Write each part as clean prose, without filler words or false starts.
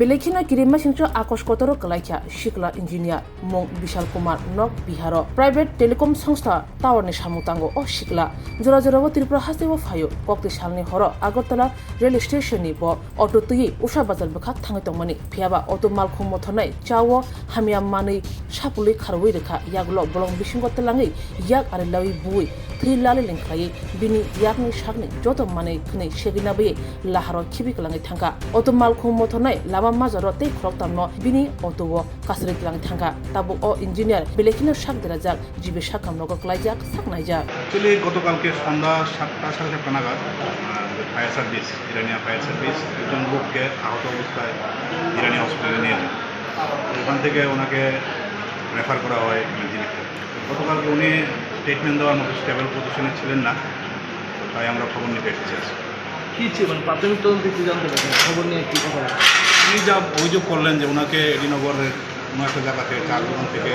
Belekina Kirima Singcho Akosh Kotoro Kalaikya Shikla Engineer Mong Bishal Kumar Nok Biharo Private Telecom Songsta Tower ni Shamutango O Shikla Jora Tripura Hasewa Fayo Kokti Shalni Horo Agotala Rail Station ni Bo Auto Tui Usha Bazal Baka Tangatomani Piaba Auto Malkum Motonai Chawo Hamia Mani Shapuli Karwirika Yaglo Bolong Bishingotalangi Yag Arilawi Bui Lali Linkai Bini Yagni Shagni Joto Mane Kune Sheginabe Laharo Kibikalangi Tanka Auto Malkum Motonai Lama Mazarote Kroktamno Bini Auto Kasrik Lang Tanka Tabu O Engineer Belekina Shak Derajak Jibe Shakam Logo Klajak Saknaja Actually গতকালকে সন্ধ্যা 7:30 নাগাদ fire service ইরানিয়া fire service একজন লোককে আহত অবস্থায় ইরানিয়া হসপিটালে নিয়ে যায় ওখান থেকে ওনাকে রেফার করা হয় মেদিনীপুর গতকালকে উনি ট্রিটমেন্ট দেওয়ার মতো স্টেবল পজিশনে ছিলেন না তাই আমরা খবর নিতে এসেছি কী ছিল মানে প্রাথমিক তদন্তে কী জানতে পারছেন খবর নিয়ে কী কথা উনি যা অভিযোগ করলেন যে ওনাকে এডিনগরের কোনো একটা জায়গাতে চার দোকান থেকে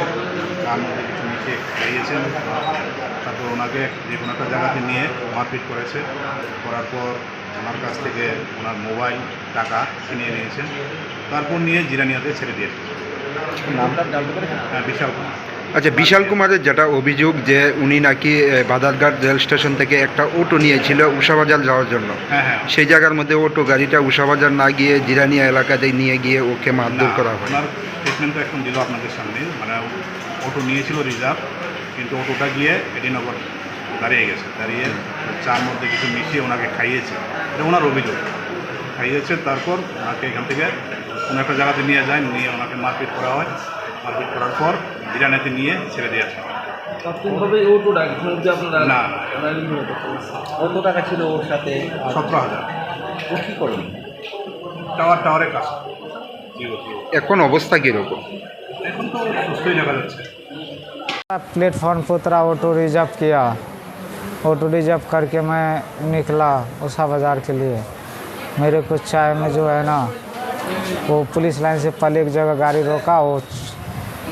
তার মধ্যে কিছু মিশিয়ে খাইয়েছেন তারপর ওনাকে যে কোনো একটা জায়গাতে নিয়ে মারপিট করেছে করার পর ওনার কাছ থেকে ওনার মোবাইল টাকা ছিনিয়ে নিয়েছেন তারপর নিয়ে জিরানিয়াতে ছেড়ে দিয়েছেন নামটা জানতে পারেন হ্যাঁ বিশাল কুমার আচ্ছা বিশাল কুমারের যেটা অভিযোগ যে উনি নাকি বাদারঘাট রেল স্টেশন থেকে একটা অটো নিয়েছিল উষাবাজার যাওয়ার জন্য হ্যাঁ সেই জায়গার মধ্যে অটো গাড়িটা উষাবাজার না গিয়ে জিরানিয়া এলাকাতে নিয়ে গিয়ে ওকে মারধর করা হয় ওনার স্টেটমেন্টটা এখন দিল আপনাদের সামনে মানে অটো নিয়েছিল রিজার্ভ কিন্তু অটোটা গিয়ে এডিনগর দাঁড়িয়ে গেছে দাঁড়িয়ে চার মধ্যে কিছু মিশিয়ে ওনাকে খাইয়েছে এটা ওনার অভিযোগ খাইয়েছে তারপর ওনাকে এখান থেকে কোনো একটা জায়গাতে নিয়ে যায় নিয়ে ওনাকে মারপিট করা হয় মারপিট করার পর জিরানিয়াতে নিয়ে ছেড়ে দিয়ে আসে প্রাথমিকভাবে অটোটা যে আপনারা না কত টাকা ছিল ওর সাথে 17,000 ও কী করেন টাওয়ারের কাছে এখন অবস্থা কীরকম এখন তো সুস্থই দেখা যাচ্ছে प्लेटफॉर्म पर उतरा ऑटो रिजर्व किया ऑटो रिजर्व करके मैं निकला उषा बाज़ार के लिए मेरे को चाय में जो है ना वो पुलिस लाइन से पहले एक जगह गाड़ी रोका वो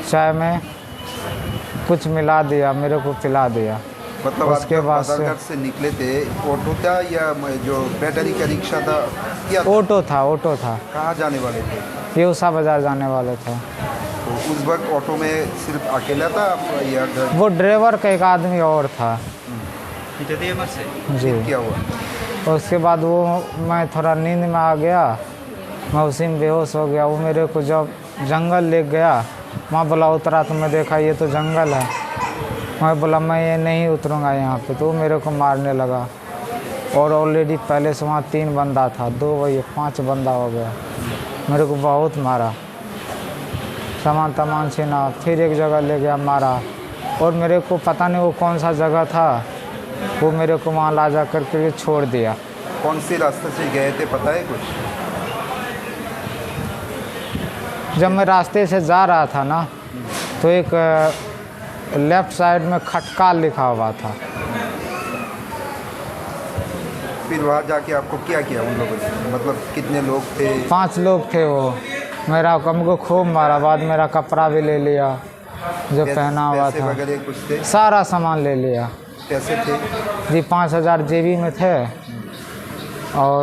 चाय में कुछ मिला दिया मेरे को पिला दिया मतलब उसके बाद से निकले थे ऑटो था या जो बैटरी का रिक्शा था या ऑटो था कहाँ जाने वाले थे ये उषा बाज़ार जाने वाले थे तो उस वक्त ऑटो में सिर्फ अकेला था या वो ड्राइवर का एक आदमी और था जी क्या हुआ उसके बाद वो मैं थोड़ा नींद में आ गया मैं उसी में बेहोश हो गया वो मेरे को जब जंगल ले गया वहाँ बोला उतरा तो मैं देखा ये तो जंगल है मैं बोला मैं ये नहीं उतरूँगा यहाँ पे तो वो मेरे को मारने लगा और ऑलरेडी पहले से वहाँ 3 बंदा था 2 ये 5 बंदा हो गया मेरे को बहुत मारा सामान छीना फिर एक जगह ले गया मारा और मेरे को पता नहीं वो कौन सा जगह था वो मेरे को वहाँ ला जा करके छोड़ दिया कौन सी रास्ते से गए थे पता है कुछ जब मैं रास्ते से जा रहा था ना तो एक लेफ्ट साइड में खटका लिखा हुआ था फिर वहाँ जाके आपको क्या किया उन लोगों ने मतलब कितने लोग थे 5 लोग थे वो मेरा हमको खूब मारा बाद मेरा कपड़ा भी ले लिया जो पहना हुआ था वगैरह कुछ थे सारा सामान ले लिया कैसे थे जी 5,000 जेबी में थे और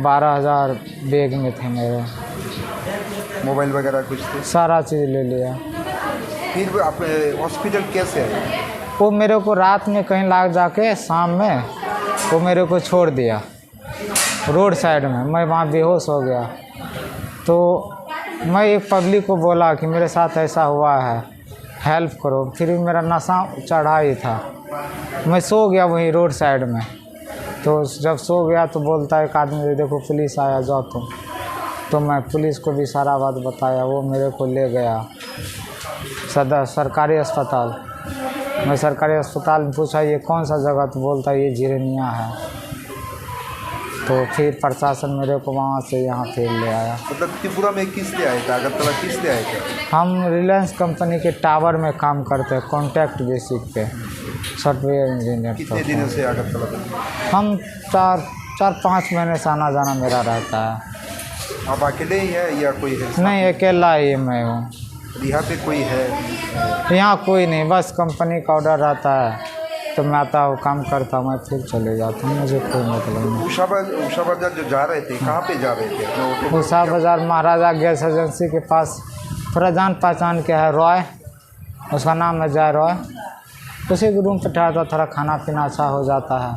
12,000 बैग में थे मेरे मोबाइल वगैरह कुछ थे सारा चीज़ ले लिया फिर आप हॉस्पिटल कैसे आए वो मेरे को रात में कहीं लाग जाके शाम में वो मेरे को छोड़ दिया रोड साइड में मैं वहाँ बेहोश हो गया तो मैं एक पब्लिक को बोला कि मेरे साथ ऐसा हुआ है हेल्प करो फिर भी मेरा नशा चढ़ा ही था मैं सो गया वहीं रोड साइड में तो जब सो गया तो बोलता है एक आदमी देखो पुलिस आया जाओ तुम तो मैं पुलिस को भी सारा बात बताया वो मेरे को ले गया सरकारी अस्पताल मैं सरकारी अस्पताल में पूछा ये कौन सा जगह तो बोलता है ये जिरानिया है तो फिर प्रशासन मेरे को वहाँ से यहाँ फिर ले आया मतलब त्रिपुरा में किस लिए आए थे अगरतला किस लिए आए थे हम रिलायंस कंपनी के टावर में काम करते हैं कॉन्ट्रैक्ट बेसिक पे सॉफ्टवेयर इंजीनियर कितने दिनों से अगरतला में हम 4-5 महीने से आना जाना मेरा रहता है आप अकेले ही हैं या कोई है नहीं अकेला ही मैं हूँ यहाँ पे कोई है यहाँ कोई नहीं बस कंपनी का ऑर्डर रहता है तो मैं आता हूँ काम करता हूँ, मैं फिर चले जाता हूँ, मुझे कोई मतलब नहीं। उषा बाजार जो जा रहे थे, कहाँ पे जा रहे थे अपने ऑटो में? उषा बाज़ार महाराजा गैस एजेंसी के पास, थोड़ा जान पहचान के है रॉय, उसका नाम है जय रॉय। उसी के रूम पे ठहरता, थोड़ा खाना पीना अच्छा हो जाता है,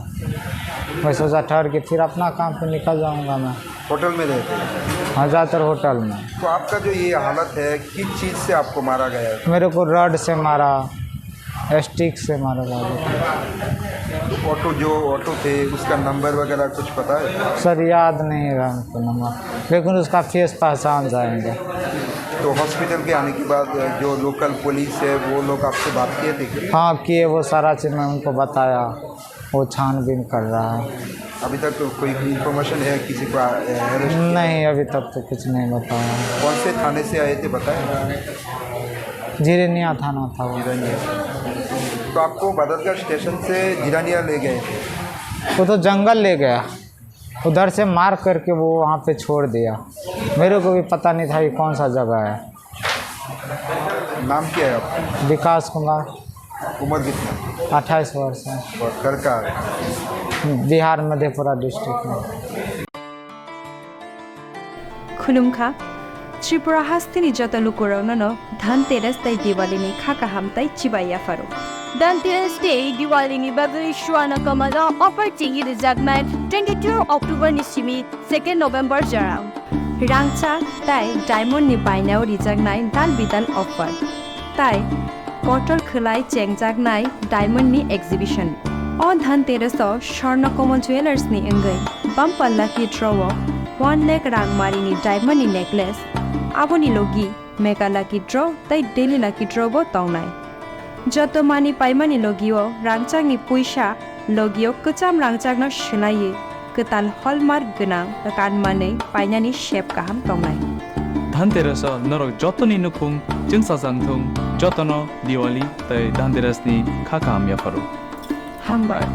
मैं सोचा ठहर के फिर अपना काम पे निकल जाऊंगा मैं। होटल में रहते हैं? हाँ, ज़्यादातर होटल में। तो आपका जो ये हालत है, किस चीज़ से आपको मारा गया है? मेरे को रड से मारा, स्टिक से मारा गया। जो ऑटो थे उसका नंबर वगैरह कुछ पता है? सर याद नहीं रहा हमको नंबर, लेकिन उसका फेस पहचान जाएंगे। तो हॉस्पिटल के आने के बाद जो लोकल पुलिस है वो लोग आपसे बात किए थे क्या? हाँ किए, वो सारा चीज़ मैं उनको बताया, वो छानबीन कर रहा है। अभी तक तो कोई इन्फॉर्मेशन है किसी को अरेस्ट? नहीं, अभी तक तो कुछ नहीं बताया। कौन से थाने से आए थे बताएं? जीरेनिया थाना था वो। जिरानिया। तो आपको बदरगढ़ स्टेशन से जिरानिया ले गए थे? वो तो जंगल ले गया, उधर से मार करके वो वहाँ पे छोड़ दिया। मेरे को भी पता नहीं था ये कौन सा जगह है। नाम क्या है आपका? विकास कुमार। उम्र कितना? 28 वर्ष है। और घर का? बिहार मधेपुरा डिस्ट्रिक्ट में। खुलुमखा त्रिपुरा हास्तिनी जतलु कोराउननो धनतेरस तै दिवालीनि खाका हामताई चिबाया फारो धनतेरस डे दिवालीनि बागै शुआना कमला अफर टिंगी रिजागनाय 22 अक्टोबर नि सिमी 2 नोभेम्बर जराम रांचा ताई डायमंड नि बायनाव रिजागनाय दान बिदान अफर ताई कटल खलाय चेंगजागनाय डायमंड नि एग्जिबिशन अ धनतेरस स्वर्णकमल ज्वेलर्स नि अंगै बम्पल्ला की ड्रव 1 लाख रांगमारिनि डायमंड नि नेकलेस आबोनी लोगी मेगा लाकी ड्र तै डेली लाकी ड्र बो तौनाय जतो मानी पाइमानी लोगियो रांचांगनि पुइसा लोगियो कचाम रांचांगनो सुनाये कताल हलमार्क गोनां कानमानै पाइनानि शेप गाहाम तौनाय धनतेरस नरक जतनी नुखुं जिंसा जांथुं जतनो दिवाली तै धनतेरसनि खाका हामया फारो हामबाय।